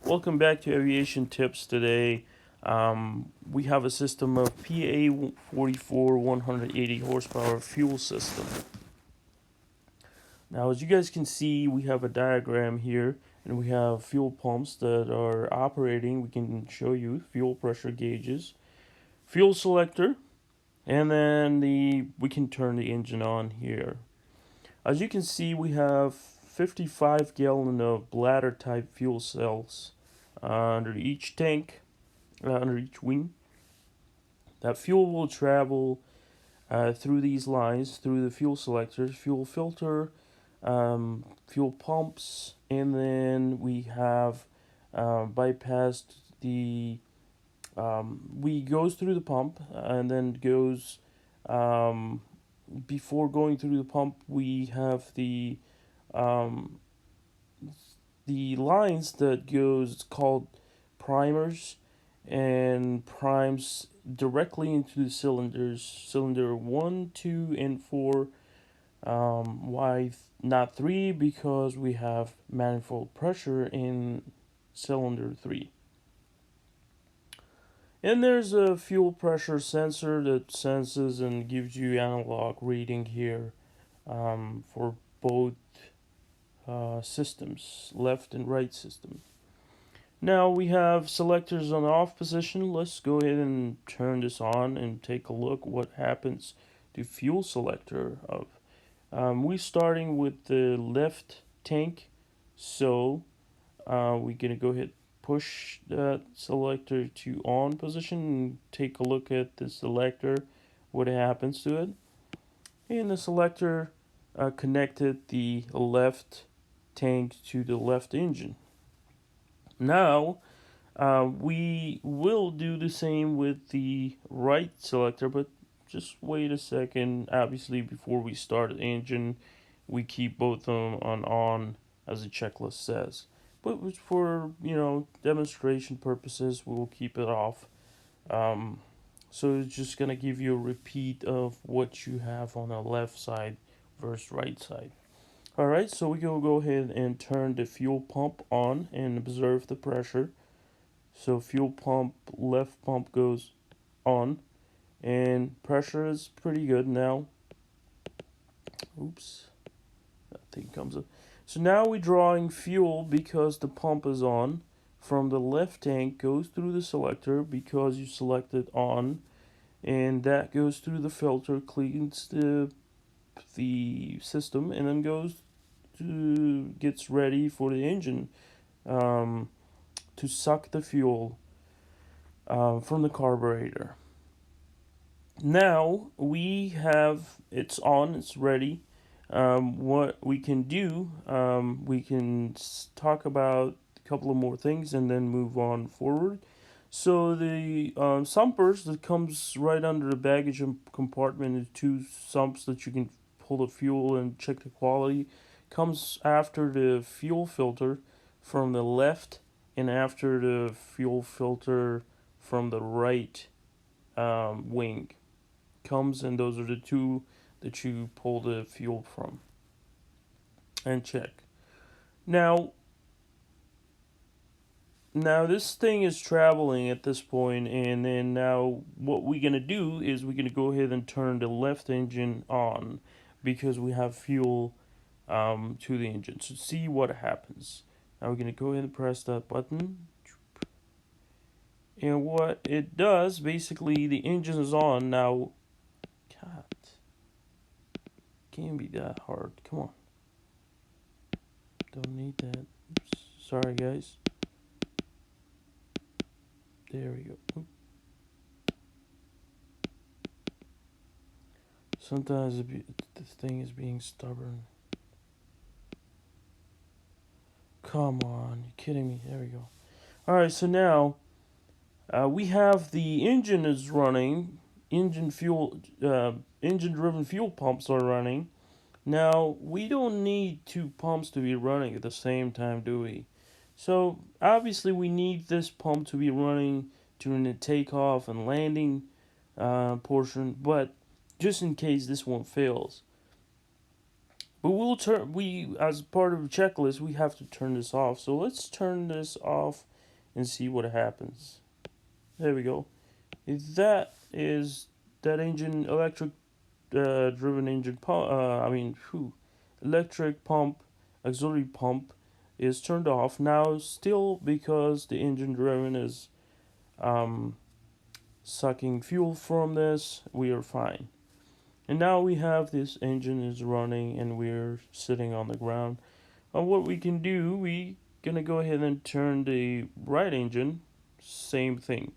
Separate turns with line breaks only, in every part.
Welcome back to Aviation Tips. Today we have a system of PA-44 180 horsepower fuel system. Now, as you guys can see, we have a diagram here, and we have fuel pumps that are operating. We can show you fuel pressure gauges, fuel selector, and then we can turn the engine on here. As you can see, we have 55 gallon of bladder type fuel cells under each tank, under each wing. That fuel will travel through these lines, through the fuel selectors, fuel filter, fuel pumps, and then we have bypassed the we goes through the pump and then goes before going through the pump we have um, the lines that goes called primers and primes directly into the cylinders, cylinder 1, 2, and 4. Why not 3? Because we have manifold pressure in cylinder 3. And there's a fuel pressure sensor that senses and gives you analog reading here for both systems, left and right system. Now we have selectors on the off position. Let's go ahead and turn this on and take a look what happens to fuel selector of. We're starting with the left tank, so we're gonna go ahead push that selector to on position and take a look at the selector, what happens to it. And the selector connected the left tank to the left engine. Now, we will do the same with the right selector, but just wait a second. Obviously, before we start the engine, we keep both of them on as the checklist says. But for demonstration purposes, we will keep it off. So it's just gonna give you a repeat of what you have on the left side versus right side. Alright, so we will go ahead and turn the fuel pump on and observe the pressure. So fuel pump, left pump goes on, and pressure is pretty good now. Oops, that thing comes up. So now we're drawing fuel because the pump is on. From the left tank goes through the selector because you selected on, and that goes through the filter, cleans the system, and then gets ready for the engine to suck the fuel from the carburetor. Now we have it's on, it's ready. What we can do, we can talk about a couple of more things and then move on forward. So the sumpers that comes right under the baggage compartment, the two sumps that you can pull the fuel and check the quality, comes after the fuel filter from the left and after the fuel filter from the right wing comes, and those are the two that you pull the fuel from and check. Now this thing is traveling at this point, and then now what we're gonna do is we're gonna go ahead and turn the left engine on because we have fuel to the engine. So see what happens. Now we're gonna go ahead and press that button, and what it does basically, the engine is on now. God, can't be that hard. Come on, don't need that. Oops. Sorry guys. There we go. Oop. Sometimes this thing is being stubborn. Come on, you kidding me? There we go. Alright, so now we have the engine is running. Engine driven fuel pumps are running. Now, we don't need two pumps to be running at the same time, do we? So, obviously we need this pump to be running during the takeoff and landing portion, but just in case this one fails. But we as part of the checklist, we have to turn this off. So let's turn this off and see what happens. There we go. That is that engine electric driven engine pump. Electric pump, auxiliary pump is turned off now. Still, because the engine driven is um, sucking fuel from this, we are fine. And now we have this engine is running and we're sitting on the ground. And what we can do, we gonna go ahead and turn the right engine. Same thing.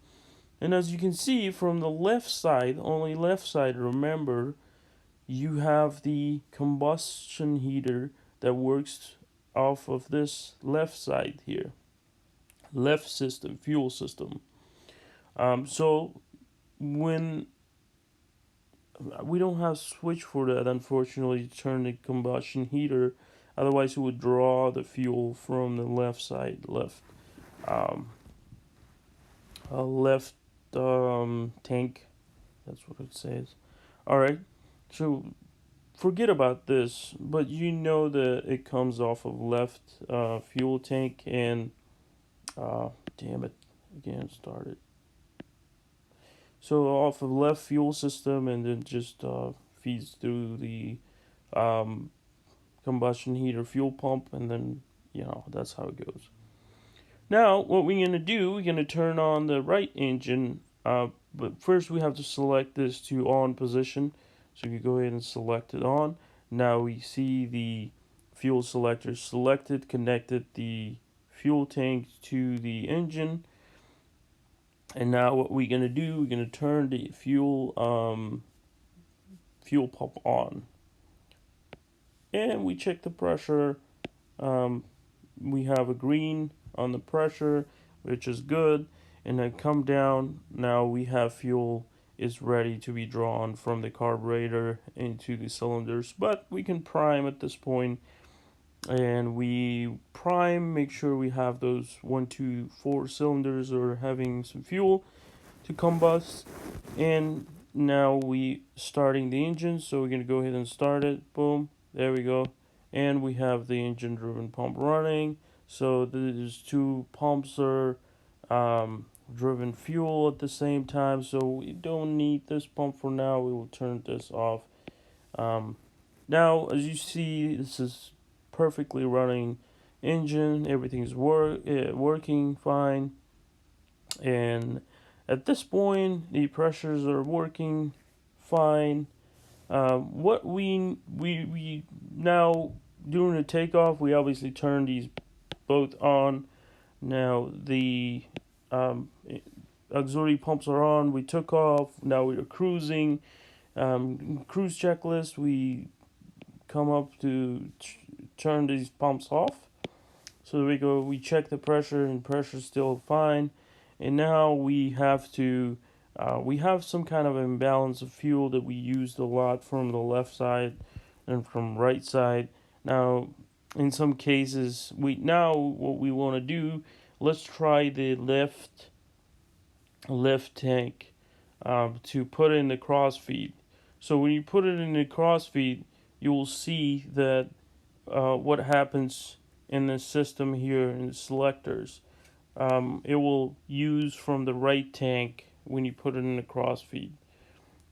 And as you can see from the left side, only left side, remember, you have the combustion heater that works off of this left side here. Left system, fuel system. So when we don't have switch for that, unfortunately, to turn the combustion heater, otherwise it would draw the fuel from the left side, um, left tank. That's what it says. All right, so forget about this, but you know that it comes off of left fuel tank and damn it, again started. So off of left fuel system and then just feeds through the um, combustion heater fuel pump, and then that's how it goes. Now what we're gonna do, we're gonna turn on the right engine, but first we have to select this to on position. So if you go ahead and select it on, now we see the fuel selector selected, connected the fuel tank to the engine. And now what we're gonna do, we're gonna turn the fuel pump on, and we check the pressure. Um, we have a green on the pressure, which is good, and then come down. Now we have fuel is ready to be drawn from the carburetor into the cylinders, but we can prime at this point, and we prime, make sure we have those 1, 2, 4 cylinders are having some fuel to combust. And now we starting the engine, so we're going to go ahead and start it. Boom, there we go. And we have the engine driven pump running. So there's two pumps are driven fuel at the same time, so we don't need this pump for now. We will turn this off. Now as you see, this is perfectly running engine, everything's working fine, and at this point the pressures are working fine. What we now, during the takeoff, we obviously turn these both on. Now the auxiliary pumps are on. We took off. Now we are cruising. Cruise checklist. We come up to turn these pumps off. So we go. We check the pressure, and pressure's still fine. And now we have to. We have some kind of imbalance of fuel that we used a lot from the left side and from right side. Now, in some cases, what we want to do. Let's try the left tank to put in the crossfeed. So when you put it in the crossfeed, you will see that what happens in the system here in the selectors. It will use from the right tank when you put it in the crossfeed.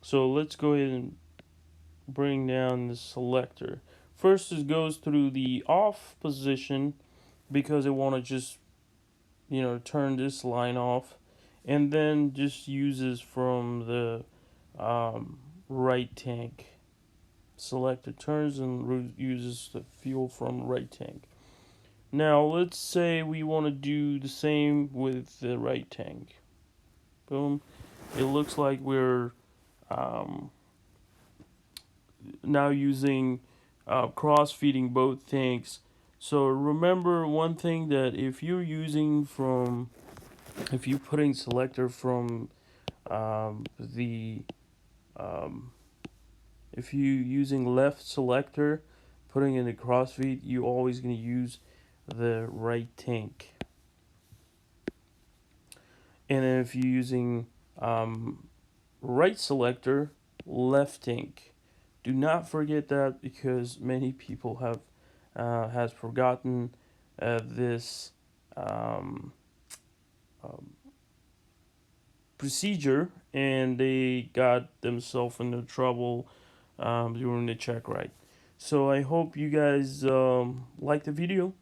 So let's go ahead and bring down the selector. First, it goes through the off position because I want to just turn this line off, and then just uses from the right tank. Selector turns and uses the fuel from the right tank. Now let's say we want to do the same with the right tank. Boom. It looks like we're now using cross-feeding both tanks. So remember one thing, that if you're putting selector from the if you using left selector, putting in the crossfeed, you always going to use the right tank. And then if you're using right selector, left tank. Do not forget that, because many people have has forgotten this um, procedure, and they got themselves into trouble during the check ride. So I hope you guys like the video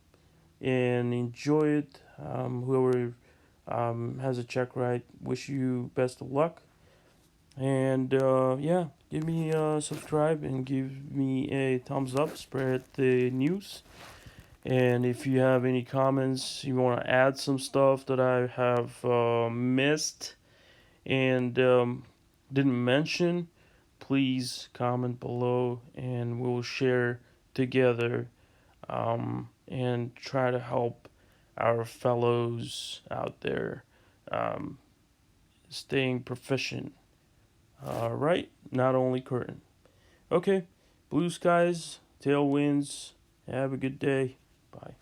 and enjoy it. Whoever has a check ride, wish you best of luck. And yeah, give me a subscribe and give me a thumbs up. Spread the news. And if you have any comments, you want to add some stuff that I have missed and didn't mention, please comment below and we'll share together and try to help our fellows out there um, staying proficient. Right? Not only current. Okay, blue skies, tailwinds. Have a good day. Bye.